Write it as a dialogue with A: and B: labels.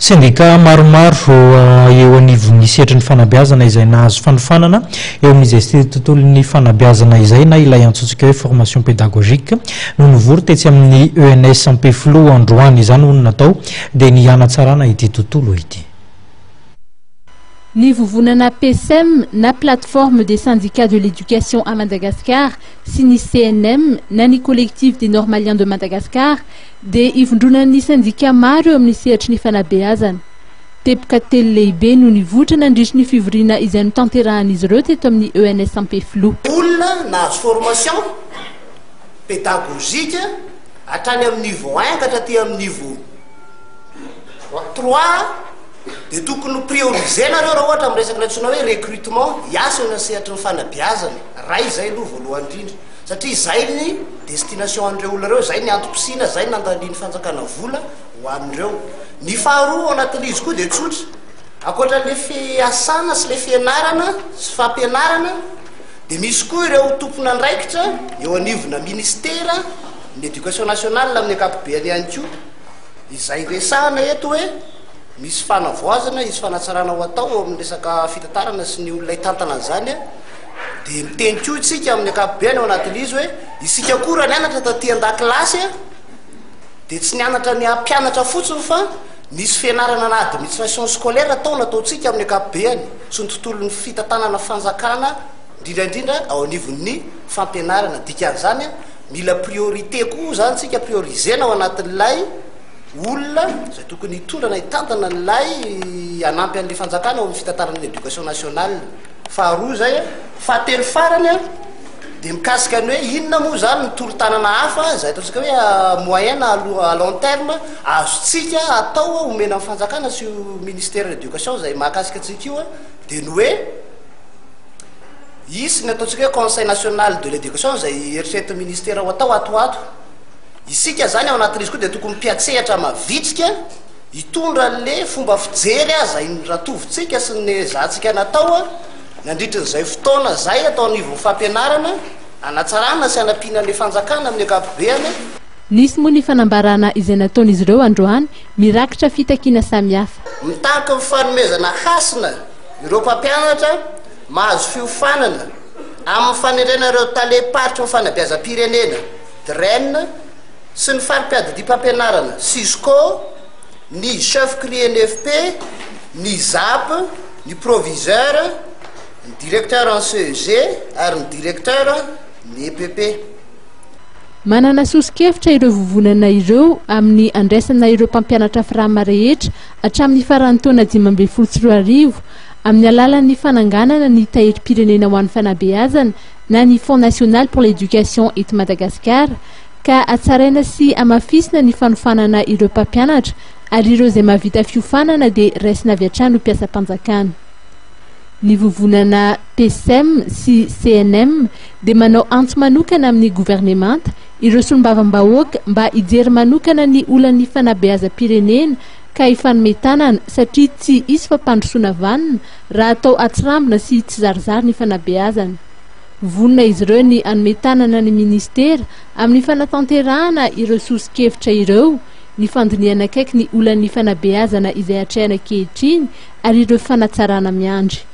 A: Sendika maromaro eo anivon'ny sehatry ny fanabeazana izay nahazo fanofanana eo amin'izay tontolon'ny fanabeazana izay na ilay antsointsika hoe formation pédagogique no nivory tetsy amin'ny ENS Ampeflo androany izany hono natao dia ny hanatsarana ity tontolo ity.
B: Ny vovonana PSM na plateforme des syndicats de l'éducation à Madagascar sy ny CNM na ny collectif des normaliens de Madagascar dia ivondronan'ny syndicat maro eo amin'ny sehatry ny fanabeazana. Teboka telo lehibe no nivoatra nandritra ny fivoriana izay notanterahan'izy ireo teto amin'ny ENS Ampeflo.
C: Olona nahazo formation pédagogique hatrany amin'ny niveau 1 ka hatraty amin'ny niveau 3 dia tokony priorisena raha ohatra amin'ny resaka natsoina hoe recrutement hiasa na sehatry ny fanabeazana raha izay aloha voalohany indrindra satria izay ny destination an'ireo olona ireo, zay ny antom-pisina, zay ny nandaniany fanjakana vola ho amin'ireo. Ny faharoa ao anatin'izy koa dia tsotra ankoatran'le fiasana sy le fianarana sy fampianarana dia misy koa ireo tompona andraikitra eo anivona ministera ny éducation nationale amin'ny ankapobeny ihany koa izay resahana eto hoe misy fanavoazana izy fanatsarana ho atao eo amin'ny resaka fitantarana sy ny olona hitantana an'izany dia miteny koa isika amin'ny ankapobeny ao anatin'izy hoe isika koa raha nianatra taty an-dakilasy dia tsy nianatra ny ampianatra fotsiny fa misy fianarana na administration scolaire atao nataontsika amin'ny ankapobeny sy ny tontolon'ny fitantanana fanjakana indrindraindrindra ao anivon'ny fampianarana dikan'izany mila priorité koa zany tsika priorisena ao anatin'ilay olona zay tokony hitondrana hitantana n'ilay anampy an'le fanjakana ao amin'ny fitantarana l'éducation nationale. Faharoa zay fahatelo farany dia mikasika ny hoe inona moa zany ny toro-tanana hafa zay ataontsika hoe moyen na à long terme azotsika atao omena amin'ny fanjakana sy ministère de l'éducation zay mahakasika antsika io dia ny hoe isy ny ataontsika hoe conseil national de l'éducation zay eritreretin'ny ministère ho atao atoato. Isika zany ao anatin'izy koa dia tokony mpiatsehatra mavitrika hitondra le fomba fijery zay ratovintsika sy ny zahantsika natao nandritra n'izay fotoana zay atao anivon'ny fampianarana hanatsarana sy hanampiana le fanjakana amin'ny ankapobeny.
B: Nisy moa ny fanambarana izay nataon'izy ireo androany mirakitra fitakiana samihafa.
C: Mitaky ny fanomezana hasina ireo mpampianatra mahazo fiofanana amin'ny fanerena ireo taleparitra ny fanabeazam-pirenena DREN sy ny farim-piadidia mpampianarana SISCO, ny chef CRI NFP, ny ZAP, ny proviseur, ny directeur en CEG ary ny directeur ny EPP.
B: Manana sosikevitra ireo vovonana ireo amin'ny andraisana ireo mpampianatra firama rehetra hatramin'ny faran'ny taona 2024 amin'ny alalan'ny fananganana ny tahiry-pirenena ho an'ny fanabeazana na ny Fonds national pour l'éducation eto Madagascar ka atsaraina sy amafisina ny fanofanana ireo mpampianatra ary ireo izay mahavita fiofanana dia raisina avy hatrany ho mpiasam-panjakana. Ny vovonana PSM sy CNM dia manao antso manokana amin'ny gouvernemanta ireo solombavam-bahoaka mba hijery manokana ny olan'ny fanabeazam-pirenena ka hifanometanana satria tsy isy fampandrosoana vanina raha atao atsirambina sy tsy zarizary ny fanabeazana. Vonona izy ireo ny anometanana ny ministera amin'ny fanatanterahana ireo sosikevitra ireo ny fandiniana akaiky ny olan'ny fanabeazana izay hatrehana ankehitriny ary ireo fanatsarana miandry.